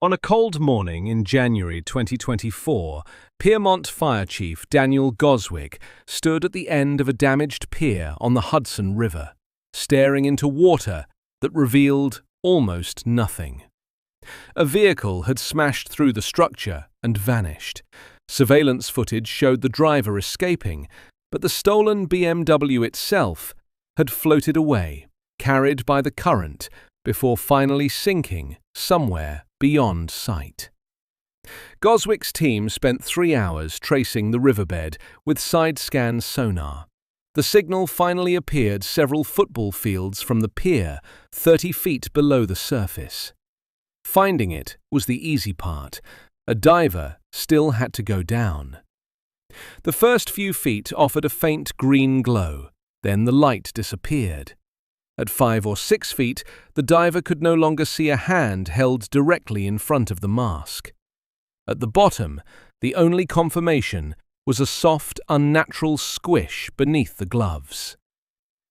On a cold morning in January 2024, Piermont Fire Chief Daniel Goswick stood at the end of a damaged pier on the Hudson River, staring into water that revealed almost nothing. A vehicle had smashed through the structure and vanished. Surveillance footage showed the driver escaping, but the stolen BMW itself had floated away, carried by the current, before finally sinking somewhere beyond sight. Goswick's team spent 3 hours tracing the riverbed with side-scan sonar. The signal finally appeared several football fields from the pier, 30 feet below the surface. Finding it was the easy part. A diver still had to go down. The first few feet offered a faint green glow, then the light disappeared. At 5 or 6 feet, the diver could no longer see a hand held directly in front of the mask. At the bottom, the only confirmation was a soft, unnatural squish beneath the gloves.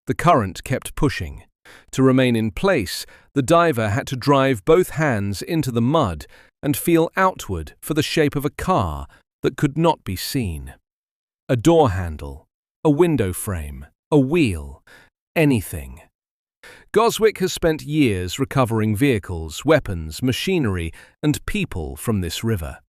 The current kept pushing. To remain in place, the diver had to drive both hands into the mud and feel outward for the shape of a car that could not be seen. A door handle, a window frame, a wheel, anything. Goswick has spent years recovering vehicles, weapons, machinery, and people from this river.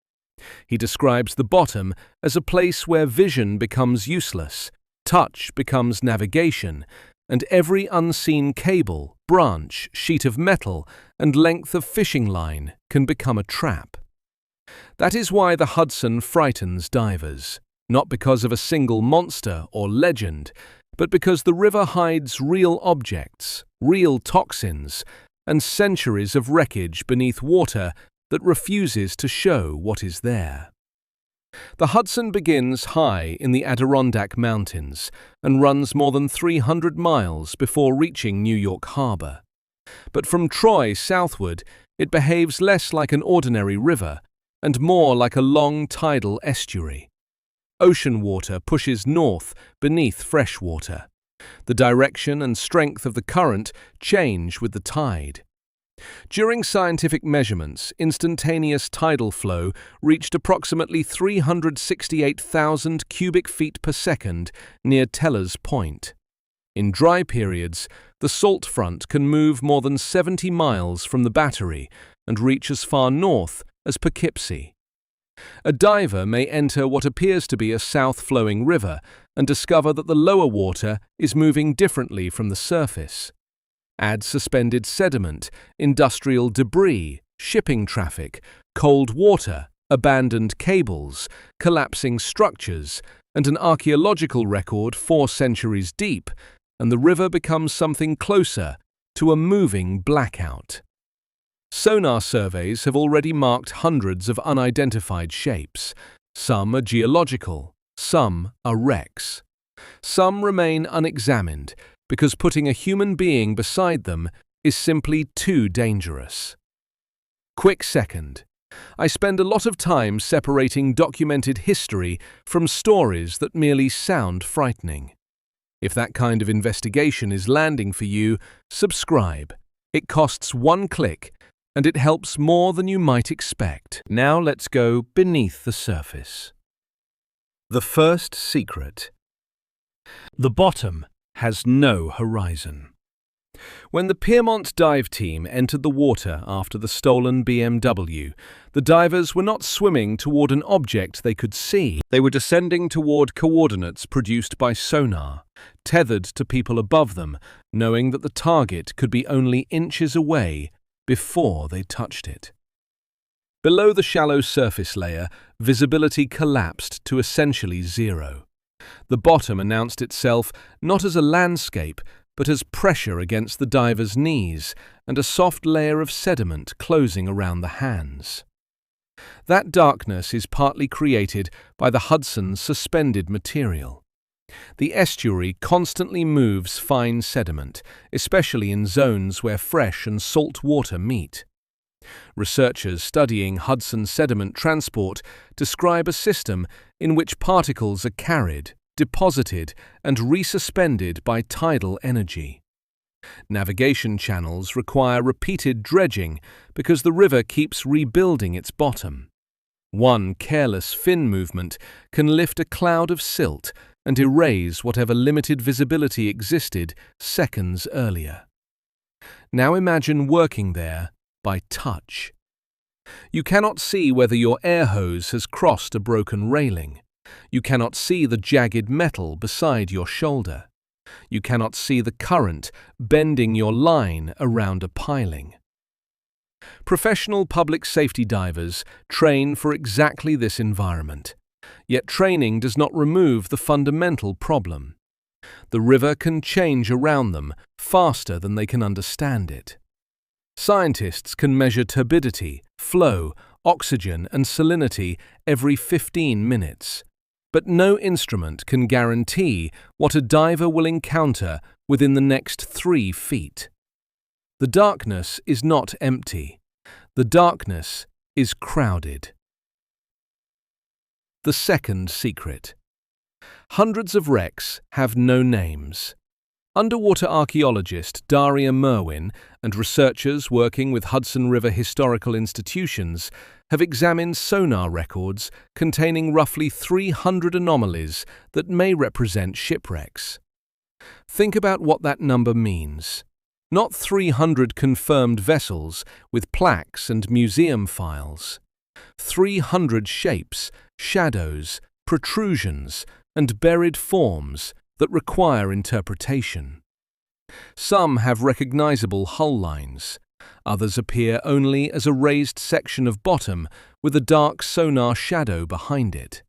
He describes the bottom as a place where vision becomes useless, touch becomes navigation, and every unseen cable, branch, sheet of metal, and length of fishing line can become a trap. That is why the Hudson frightens divers, not because of a single monster or legend, but because the river hides real objects, real toxins, and centuries of wreckage beneath water that refuses to show what is there. The Hudson begins high in the Adirondack Mountains and runs more than 300 miles before reaching New York Harbor. But from Troy southward, it behaves less like an ordinary river and more like a long tidal estuary. Ocean water pushes north beneath fresh water. The direction and strength of the current change with the tide. During scientific measurements, instantaneous tidal flow reached approximately 368,000 cubic feet per second near Teller's Point. In dry periods, the salt front can move more than 70 miles from the battery and reach as far north as Poughkeepsie. A diver may enter what appears to be a south-flowing river and discover that the lower water is moving differently from the surface. Add suspended sediment, industrial debris, shipping traffic, cold water, abandoned cables, collapsing structures, and an archaeological record 4 centuries deep, and the river becomes something closer to a moving blackout. Sonar surveys have already marked hundreds of unidentified shapes. Some are geological, some are wrecks. Some remain unexamined because putting a human being beside them is simply too dangerous. Quick second. I spend a lot of time separating documented history from stories that merely sound frightening. If that kind of investigation is landing for you, subscribe. It costs 1 click, and it helps more than you might expect. Now let's go beneath the surface. The first secret. The bottom has no horizon. When the Piermont dive team entered the water after the stolen BMW, the divers were not swimming toward an object they could see. They were descending toward coordinates produced by sonar, tethered to people above them, knowing that the target could be only inches away before they touched it. Below the shallow surface layer, visibility collapsed to essentially zero. The bottom announced itself not as a landscape, but as pressure against the diver's knees and a soft layer of sediment closing around the hands. That darkness is partly created by the Hudson's suspended material. The estuary constantly moves fine sediment, especially in zones where fresh and salt water meet. Researchers studying Hudson sediment transport describe a system in which particles are carried, deposited, and resuspended by tidal energy. Navigation channels require repeated dredging because the river keeps rebuilding its bottom. One careless fin movement can lift a cloud of silt and erase whatever limited visibility existed seconds earlier. Now imagine working there by touch. You cannot see whether your air hose has crossed a broken railing. You cannot see the jagged metal beside your shoulder. You cannot see the current bending your line around a piling. Professional public safety divers train for exactly this environment, yet training does not remove the fundamental problem. The river can change around them faster than they can understand it. Scientists can measure turbidity, flow, oxygen, and salinity every 15 minutes, but no instrument can guarantee what a diver will encounter within the next 3 feet. The darkness is not empty. The darkness is crowded. The second secret. Hundreds of wrecks have no names. Underwater archaeologist Daria Merwin and researchers working with Hudson River historical institutions have examined sonar records containing roughly 300 anomalies that may represent shipwrecks. Think about what that number means. Not 300 confirmed vessels with plaques and museum files. 300 shapes, shadows, protrusions, and buried forms that require interpretation. Some have recognizable hull lines. Others appear only as a raised section of bottom with a dark sonar shadow behind it.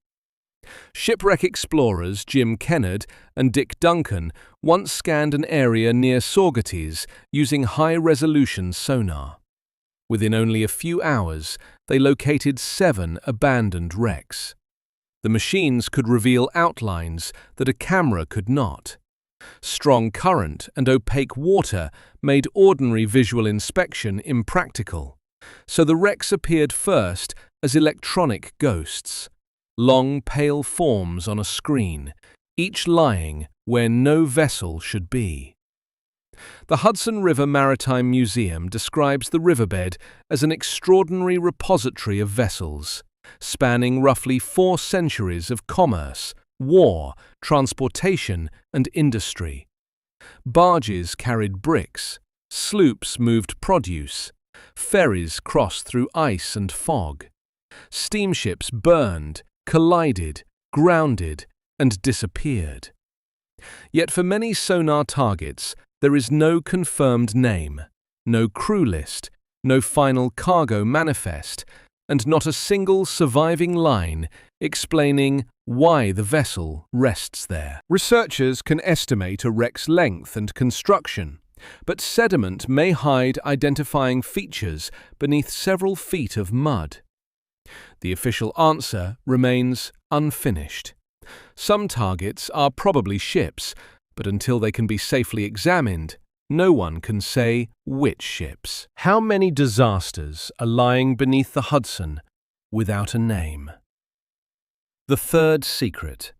Shipwreck explorers Jim Kennard and Dick Duncan once scanned an area near Saugerties using high-resolution sonar. Within only a few hours, they located 7 abandoned wrecks. The machines could reveal outlines that a camera could not. Strong current and opaque water made ordinary visual inspection impractical, so the wrecks appeared first as electronic ghosts, long pale forms on a screen, each lying where no vessel should be. The Hudson River Maritime Museum describes the riverbed as an extraordinary repository of vessels, spanning roughly 4 centuries of commerce, war, transportation, and industry. Barges carried bricks, sloops moved produce, ferries crossed through ice and fog. Steamships burned, collided, grounded, and disappeared. Yet for many sonar targets, there is no confirmed name, no crew list, no final cargo manifest, and not a single surviving line explaining why the vessel rests there. Researchers can estimate a wreck's length and construction, but sediment may hide identifying features beneath several feet of mud. The official answer remains unfinished. Some targets are probably ships, but until they can be safely examined, no one can say which ships. How many disasters are lying beneath the Hudson without a name? The third secret.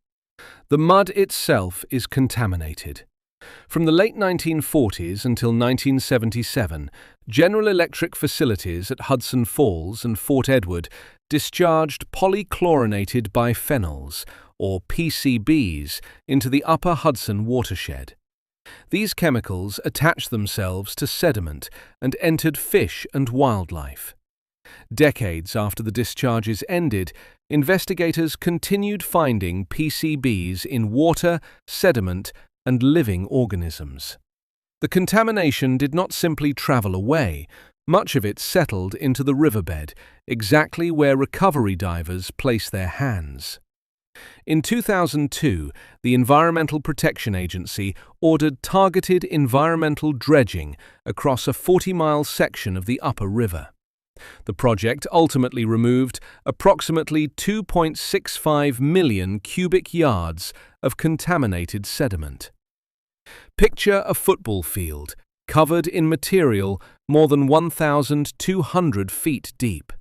The mud itself is contaminated. From the late 1940s until 1977, General Electric facilities at Hudson Falls and Fort Edward discharged polychlorinated biphenyls, or PCBs, into the upper Hudson watershed. These chemicals attached themselves to sediment and entered fish and wildlife. Decades after the discharges ended, investigators continued finding PCBs in water, sediment, and living organisms. The contamination did not simply travel away. Much of it settled into the riverbed, exactly where recovery divers place their hands. In 2002, the Environmental Protection Agency ordered targeted environmental dredging across a 40-mile section of the upper river. The project ultimately removed approximately 2.65 million cubic yards of contaminated sediment. Picture a football field covered in material more than 1,200 feet deep.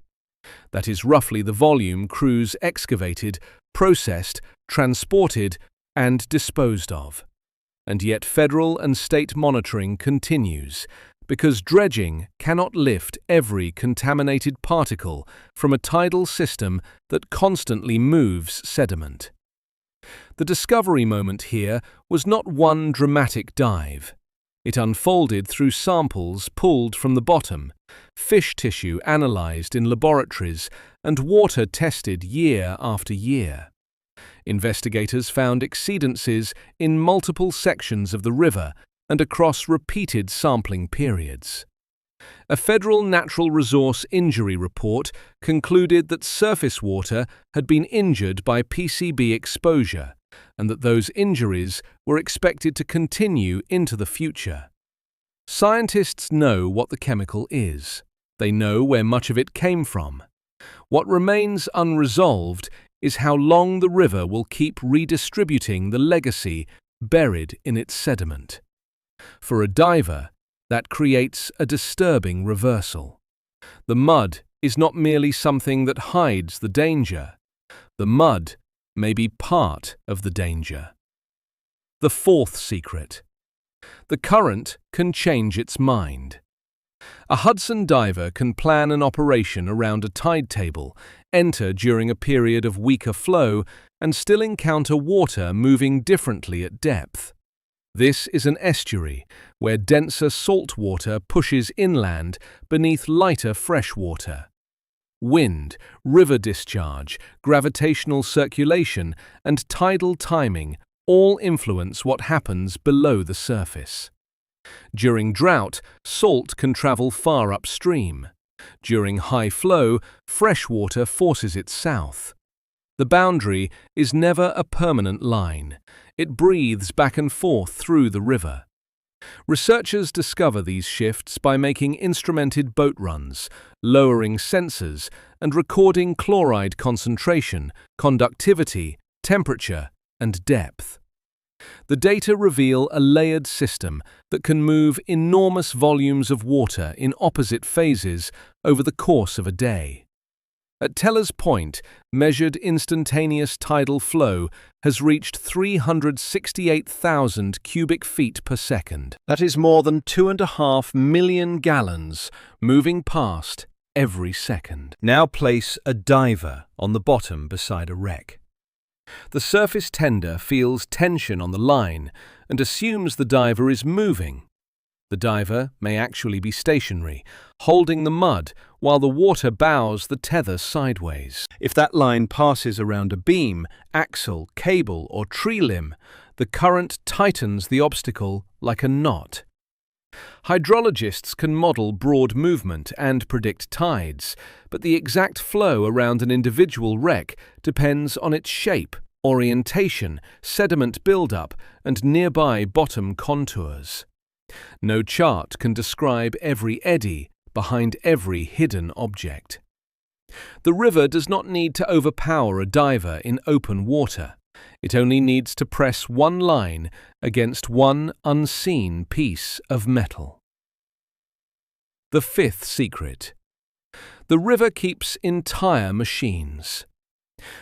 That is roughly the volume crews excavated, processed, transported, and disposed of. and yet federal and state monitoring continues, because dredging cannot lift every contaminated particle from a tidal system that constantly moves sediment. The discovery moment here was not one dramatic dive. It unfolded through samples pulled from the bottom, fish tissue analyzed in laboratories, and water tested year after year. Investigators found exceedances in multiple sections of the river and across repeated sampling periods. A federal natural resource injury report concluded that surface water had been injured by PCB exposure, and that those injuries were expected to continue into the future. Scientists know what the chemical is. They know where much of it came from. What remains unresolved is how long the river will keep redistributing the legacy buried in its sediment. For a diver, that creates a disturbing reversal. The mud is not merely something that hides the danger. The mud may be part of the danger. The fourth secret. The current can change its mind. A Hudson diver can plan an operation around a tide table, enter during a period of weaker flow, and still encounter water moving differently at depth. This is an estuary, where denser salt water pushes inland beneath lighter fresh water. Wind, river discharge, gravitational circulation, and tidal timing all influence what happens below the surface. During drought, salt can travel far upstream. During high flow, fresh water forces it south. The boundary is never a permanent line. It breathes back and forth through the river. Researchers discover these shifts by making instrumented boat runs, lowering sensors, and recording chloride concentration, conductivity, temperature, and depth. The data reveal a layered system that can move enormous volumes of water in opposite phases over the course of a day. At Teller's Point, measured instantaneous tidal flow has reached 368,000 cubic feet per second. That is more than 2.5 million gallons moving past every second. Now place a diver on the bottom beside a wreck. The surface tender feels tension on the line and assumes the diver is moving. The diver may actually be stationary, holding the mud while the water bows the tether sideways. If that line passes around a beam, axle, cable, or tree limb, the current tightens the obstacle like a knot. Hydrologists can model broad movement and predict tides, but the exact flow around an individual wreck depends on its shape, orientation, sediment buildup, and nearby bottom contours. No chart can describe every eddy behind every hidden object. The river does not need to overpower a diver in open water. It only needs to press one line against one unseen piece of metal. The fifth secret. The river keeps entire machines.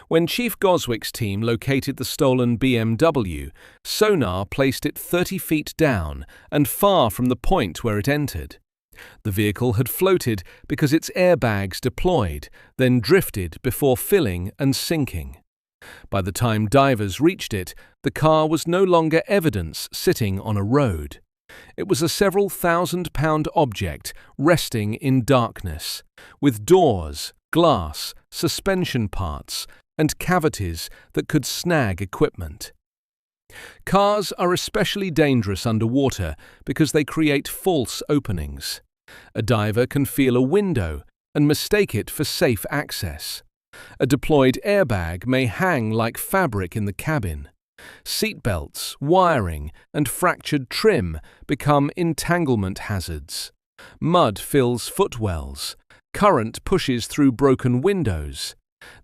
When Chief Goswick's team located the stolen BMW, sonar placed it 30 feet down and far from the point where it entered. The vehicle had floated because its airbags deployed, then drifted before filling and sinking. By the time divers reached it, the car was no longer evidence sitting on a road. It was a several thousand-pound object resting in darkness, with doors, glass, suspension parts, and cavities that could snag equipment. Cars are especially dangerous underwater because they create false openings. A diver can feel a window and mistake it for safe access. A deployed airbag may hang like fabric in the cabin. Seatbelts, wiring, and fractured trim become entanglement hazards. Mud fills footwells. Current pushes through broken windows.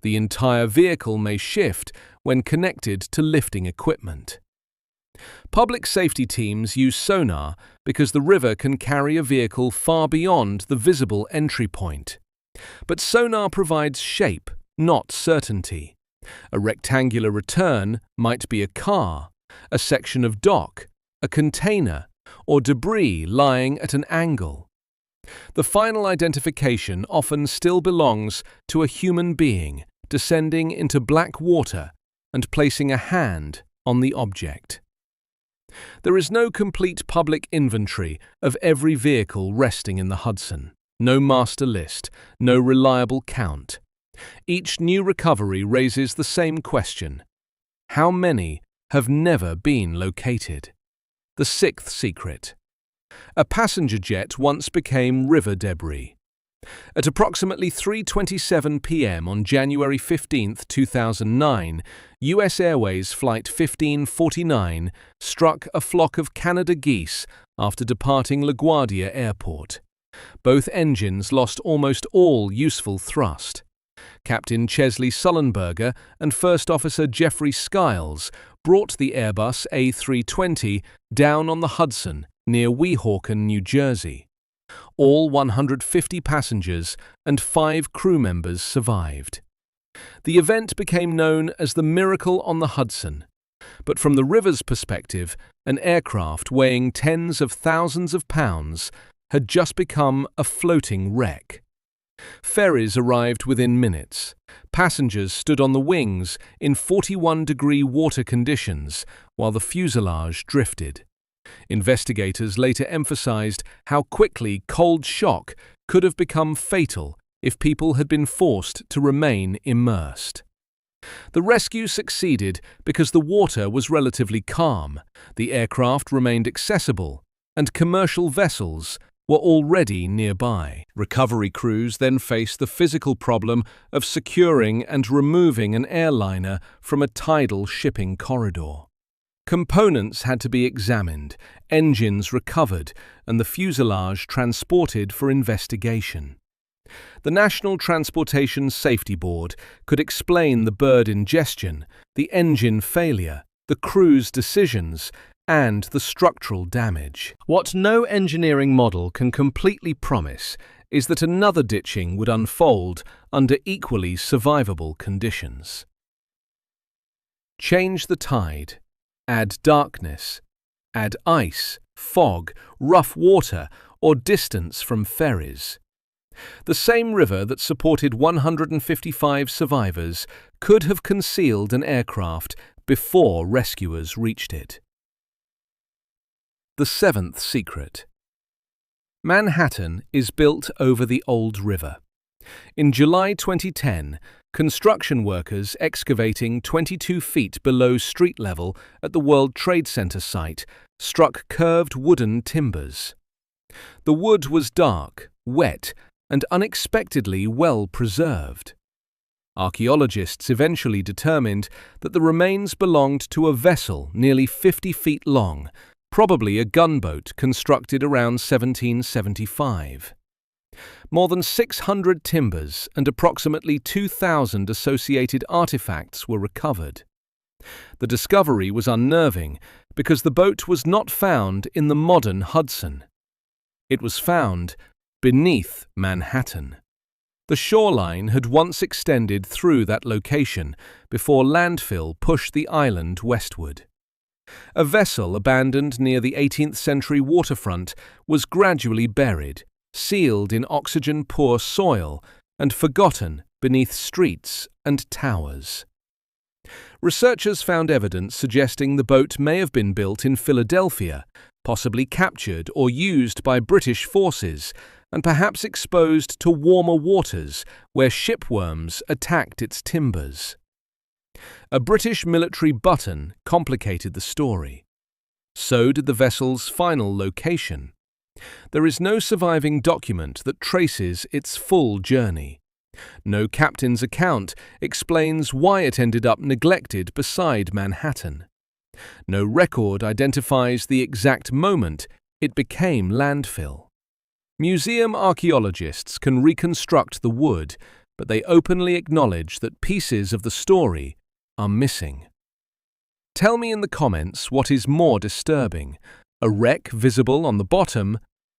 The entire vehicle may shift when connected to lifting equipment. Public safety teams use sonar because the river can carry a vehicle far beyond the visible entry point. But sonar provides shape, not certainty. A rectangular return might be a car, a section of dock, a container, or debris lying at an angle. The final identification often still belongs to a human being descending into black water and placing a hand on the object. There is no complete public inventory of every vehicle resting in the Hudson, no master list, no reliable count. Each new recovery raises the same question: how many have never been located? The sixth secret. A passenger jet once became river debris. At approximately 3:27 p.m. on January 15, 2009, US Airways Flight 1549 struck a flock of Canada geese after departing LaGuardia Airport. Both engines lost almost all useful thrust. Captain Chesley Sullenberger and First Officer Jeffrey Skiles brought the Airbus A320 down on the Hudson near Weehawken, New Jersey. All 150 passengers and 5 crew members survived. The event became known as the Miracle on the Hudson, but from the river's perspective, an aircraft weighing tens of thousands of pounds had just become a floating wreck. Ferries arrived within minutes. Passengers stood on the wings in 41-degree water conditions while the fuselage drifted. Investigators later emphasized how quickly cold shock could have become fatal if people had been forced to remain immersed. The rescue succeeded because the water was relatively calm, the aircraft remained accessible, and commercial vessels were already nearby. Recovery crews then faced the physical problem of securing and removing an airliner from a tidal shipping corridor. Components had to be examined, engines recovered, and the fuselage transported for investigation. The National Transportation Safety Board could explain the bird ingestion, the engine failure, the crew's decisions, and the structural damage. What no engineering model can completely promise is that another ditching would unfold under equally survivable conditions. Change the tide. Add darkness. Add ice, fog, rough water, or distance from ferries. The same river that supported 155 survivors could have concealed an aircraft before rescuers reached it. The seventh secret. Manhattan is built over the old river. In July 2010, construction workers excavating 22 feet below street level at the World Trade Center site struck curved wooden timbers. The wood was dark, wet, and unexpectedly well preserved. Archaeologists eventually determined that the remains belonged to a vessel nearly 50 feet long, probably a gunboat constructed around 1775. More than 600 timbers and approximately 2,000 associated artifacts were recovered. The discovery was unnerving because the boat was not found in the modern Hudson. It was found beneath Manhattan. The shoreline had once extended through that location before landfill pushed the island westward. A vessel abandoned near the 18th century waterfront was gradually buried, sealed in oxygen-poor soil, and forgotten beneath streets and towers. Researchers found evidence suggesting the boat may have been built in Philadelphia, possibly captured or used by British forces, and perhaps exposed to warmer waters where shipworms attacked its timbers. A British military button complicated the story. So did the vessel's final location. There is no surviving document that traces its full journey. No captain's account explains why it ended up neglected beside Manhattan. No record identifies the exact moment it became landfill. Museum archaeologists can reconstruct the wood, but they openly acknowledge that pieces of the story are missing. Tell me in the comments what is more disturbing, a wreck visible on the bottom,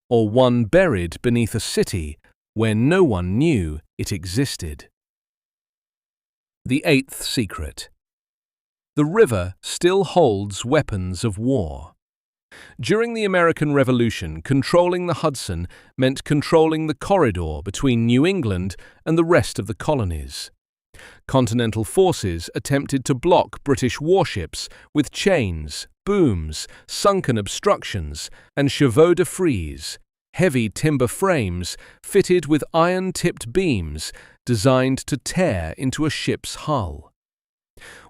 or one buried beneath a city where no one knew it existed. The eighth secret. The river still holds weapons of war. During the American Revolution, controlling the Hudson meant controlling the corridor between New England and the rest of the colonies. Continental forces attempted to block British warships with chains, booms, sunken obstructions, and chevaux de frise, heavy timber frames fitted with iron-tipped beams designed to tear into a ship's hull.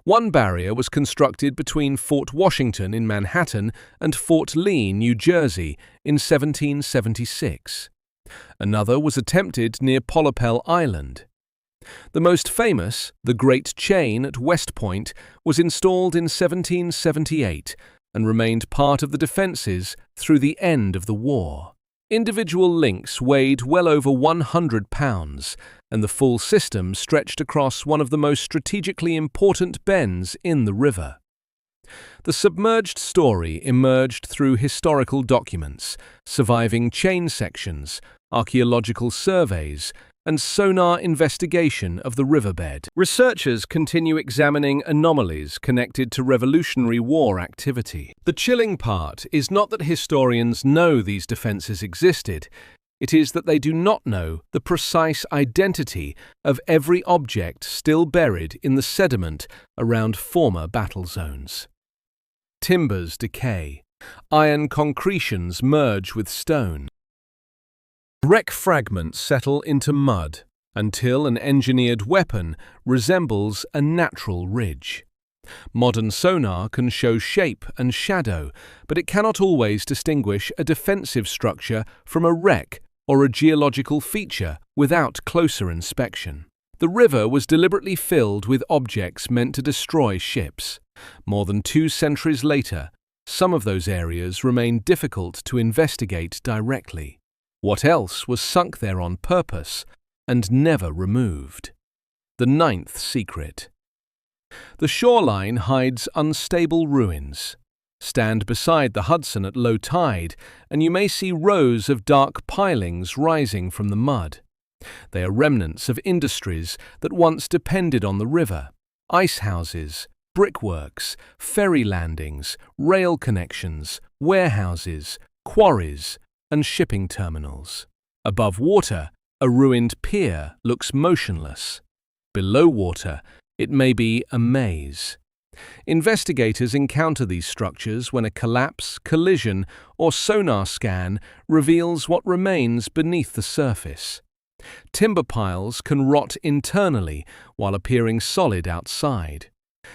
One barrier was constructed between Fort Washington in Manhattan and Fort Lee, New Jersey, in 1776. Another was attempted near Polypel Island. The most famous, the Great Chain at West Point, was installed in 1778 and remained part of the defences through the end of the war. Individual links weighed well over 100 pounds, and the full system stretched across one of the most strategically important bends in the river. The submerged story emerged through historical documents, surviving chain sections, archaeological surveys, and sonar investigation of the riverbed. Researchers continue examining anomalies connected to Revolutionary War activity. The chilling part is not that historians know these defences existed, it is that they do not know the precise identity of every object still buried in the sediment around former battle zones. Timbers decay, iron concretions merge with stone. Wreck fragments settle into mud until an engineered weapon resembles a natural ridge. Modern sonar can show shape and shadow, but it cannot always distinguish a defensive structure from a wreck or a geological feature without closer inspection. The river was deliberately filled with objects meant to destroy ships. More than 2 centuries later, some of those areas remain difficult to investigate directly. What else was sunk there on purpose and never removed? The 9th secret. The shoreline hides unstable ruins. Stand beside the Hudson at low tide, and you may see rows of dark pilings rising from the mud. They are remnants of industries that once depended on the river: ice houses, brickworks, ferry landings, rail connections, warehouses, quarries, and shipping terminals. Above water, a ruined pier looks motionless. Below water, it may be a maze. Investigators encounter these structures when a collapse, collision, or sonar scan reveals what remains beneath the surface. Timber piles can rot internally while appearing solid outside.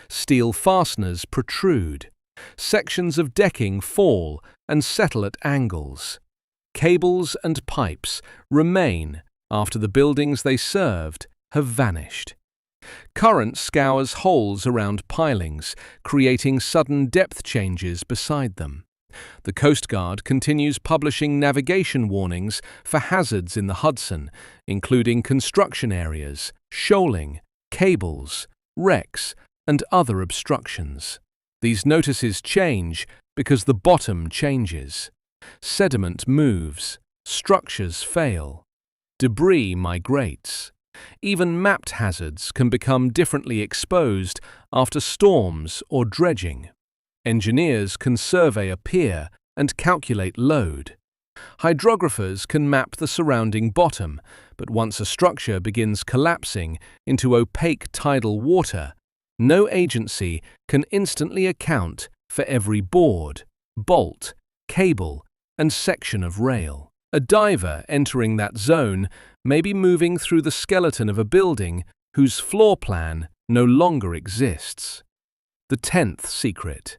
Steel fasteners protrude. Sections of decking fall and settle at angles. Cables and pipes remain after the buildings they served have vanished. Current scours holes around pilings, creating sudden depth changes beside them. The Coast Guard continues publishing navigation warnings for hazards in the Hudson, including construction areas, shoaling, cables, wrecks, and other obstructions. These notices change because the bottom changes. Sediment moves, structures fail, debris migrates. Even mapped hazards can become differently exposed after storms or dredging. Engineers can survey a pier and calculate load. Hydrographers can map the surrounding bottom, but once a structure begins collapsing into opaque tidal water, no agency can instantly account for every board, bolt, cable, and section of rail. A diver entering that zone may be moving through the skeleton of a building whose floor plan no longer exists. The 10th secret.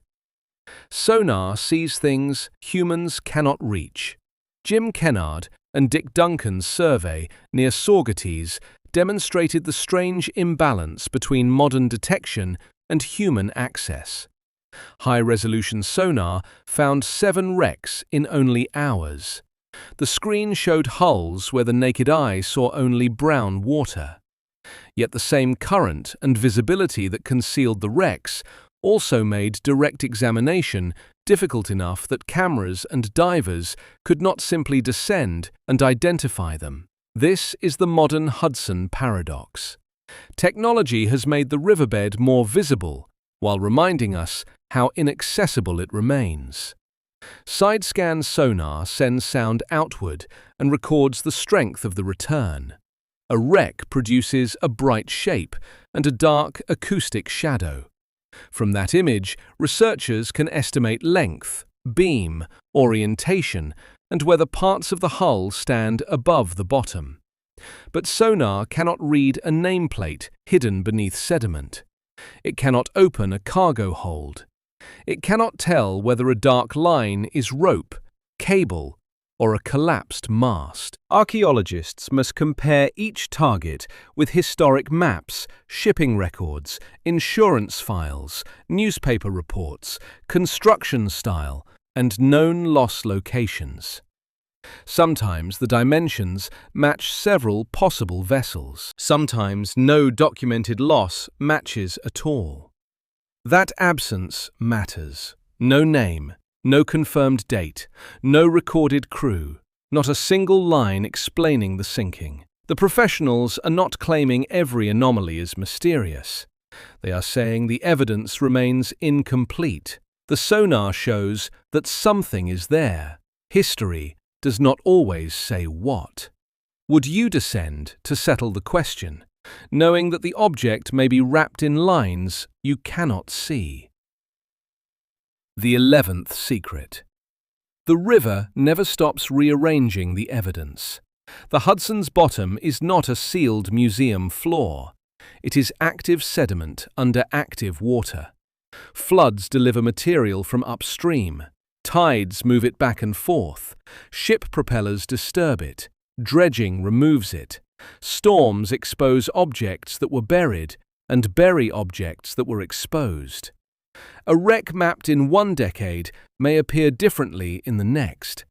Sonar sees things humans cannot reach. Jim Kennard and Dick Duncan's survey near Saugerties demonstrated the strange imbalance between modern detection and human access. High-resolution sonar found 7 wrecks in only hours. The screen showed hulls where the naked eye saw only brown water. Yet the same current and visibility that concealed the wrecks also made direct examination difficult enough that cameras and divers could not simply descend and identify them. This is the modern Hudson paradox. Technology has made the riverbed more visible, while reminding us how inaccessible it remains. Side-scan sonar sends sound outward and records the strength of the return. A wreck produces a bright shape and a dark acoustic shadow. From that image, researchers can estimate length, beam, orientation, and whether parts of the hull stand above the bottom. But sonar cannot read a nameplate hidden beneath sediment. It cannot open a cargo hold. It cannot tell whether a dark line is rope, cable, or a collapsed mast. Archaeologists must compare each target with historic maps, shipping records, insurance files, newspaper reports, construction style, and known loss locations. Sometimes the dimensions match several possible vessels. Sometimes no documented loss matches at all. That absence matters. No name, no confirmed date, no recorded crew, not a single line explaining the sinking. The professionals are not claiming every anomaly is mysterious. They are saying the evidence remains incomplete. The sonar shows that something is there. History does not always say what. Would you descend to settle the question, knowing that the object may be wrapped in lines you cannot see? The 11th secret. The river never stops rearranging the evidence. The Hudson's bottom is not a sealed museum floor. It is active sediment under active water. Floods deliver material from upstream. Tides move it back and forth. Ship propellers disturb it. Dredging removes it. Storms expose objects that were buried and bury objects that were exposed. A wreck mapped in one decade may appear differently in the next.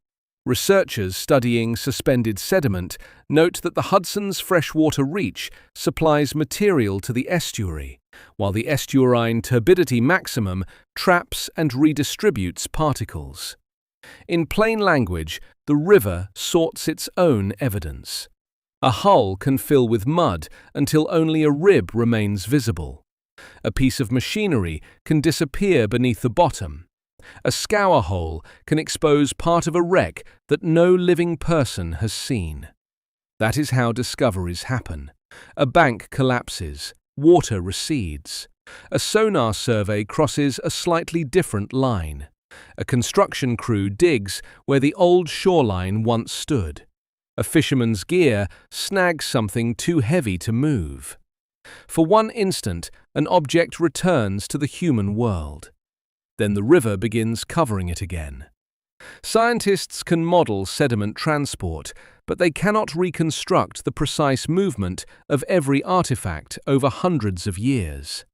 Researchers studying suspended sediment note that the Hudson's freshwater reach supplies material to the estuary, while the estuarine turbidity maximum traps and redistributes particles. In plain language, the river sorts its own evidence. A hull can fill with mud until only a rib remains visible. A piece of machinery can disappear beneath the bottom. A scour hole can expose part of a wreck that no living person has seen. That is how discoveries happen. A bank collapses, water recedes. A sonar survey crosses a slightly different line. A construction crew digs where the old shoreline once stood. A fisherman's gear snags something too heavy to move. For one instant, an object returns to the human world. Then the river begins covering it again. Scientists can model sediment transport, but they cannot reconstruct the precise movement of every artifact over hundreds of years.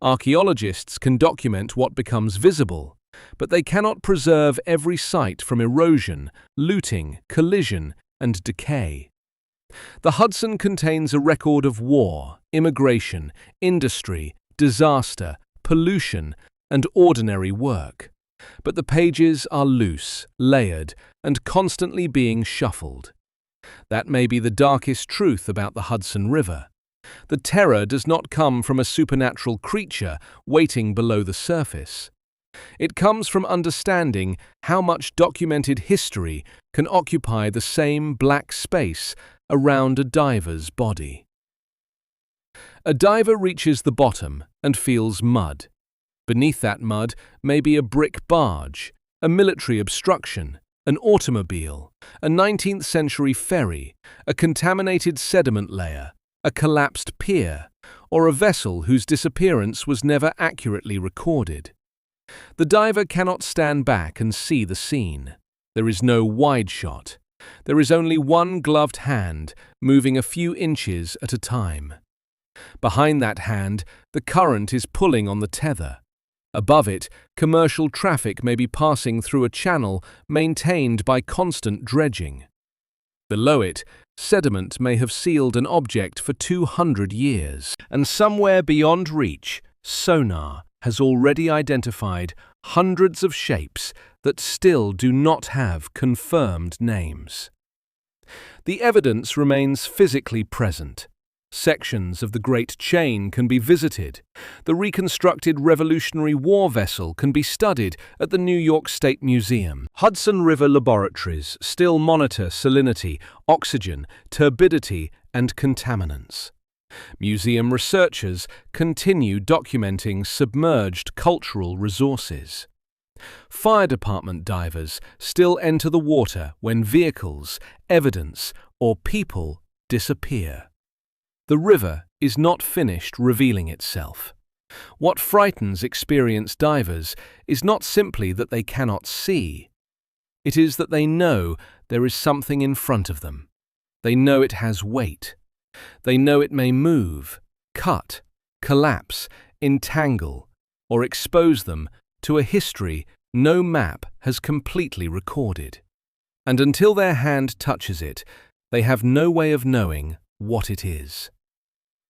Archaeologists can document what becomes visible, but they cannot preserve every site from erosion, looting, collision, and decay. The Hudson contains a record of war, immigration, industry, disaster, pollution, and ordinary work. But the pages are loose, layered, and constantly being shuffled. That may be the darkest truth about the Hudson River. The terror does not come from a supernatural creature waiting below the surface. It comes from understanding how much documented history can occupy the same black space around a diver's body. A diver reaches the bottom and feels mud. Beneath that mud may be a brick barge, a military obstruction, an automobile, a 19th century ferry, a contaminated sediment layer, a collapsed pier, or a vessel whose disappearance was never accurately recorded. The diver cannot stand back and see the scene. There is no wide shot. There is only one gloved hand moving a few inches at a time. Behind that hand, the current is pulling on the tether. Above it, commercial traffic may be passing through a channel maintained by constant dredging. Below it, sediment may have sealed an object for 200 years. And somewhere beyond reach, sonar has already identified hundreds of shapes that still do not have confirmed names. The evidence remains physically present. Sections of the Great Chain can be visited. The reconstructed Revolutionary War vessel can be studied at the New York State Museum. Hudson River laboratories still monitor salinity, oxygen, turbidity, and contaminants. Museum researchers continue documenting submerged cultural resources. Fire department divers still enter the water when vehicles, evidence, or people disappear. The river is not finished revealing itself. What frightens experienced divers is not simply that they cannot see. It is that they know there is something in front of them. They know it has weight. They know it may move, cut, collapse, entangle, or expose them to a history no map has completely recorded. And until their hand touches it, they have no way of knowing what it is.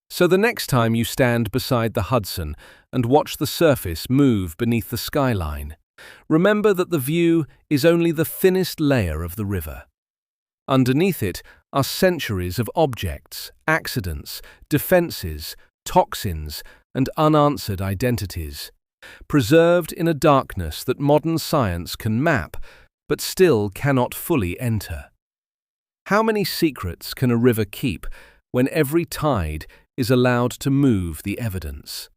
So the next time you stand beside the Hudson and watch the surface move beneath the skyline, remember that the view is only the thinnest layer of the river. Underneath it are centuries of objects, accidents, defenses, toxins, and unanswered identities, preserved in a darkness that modern science can map, but still cannot fully enter. How many secrets can a river keep when every tide is allowed to move the evidence?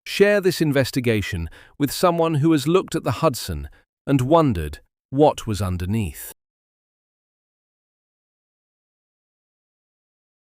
Share this investigation with someone who has looked at the Hudson and wondered what was underneath.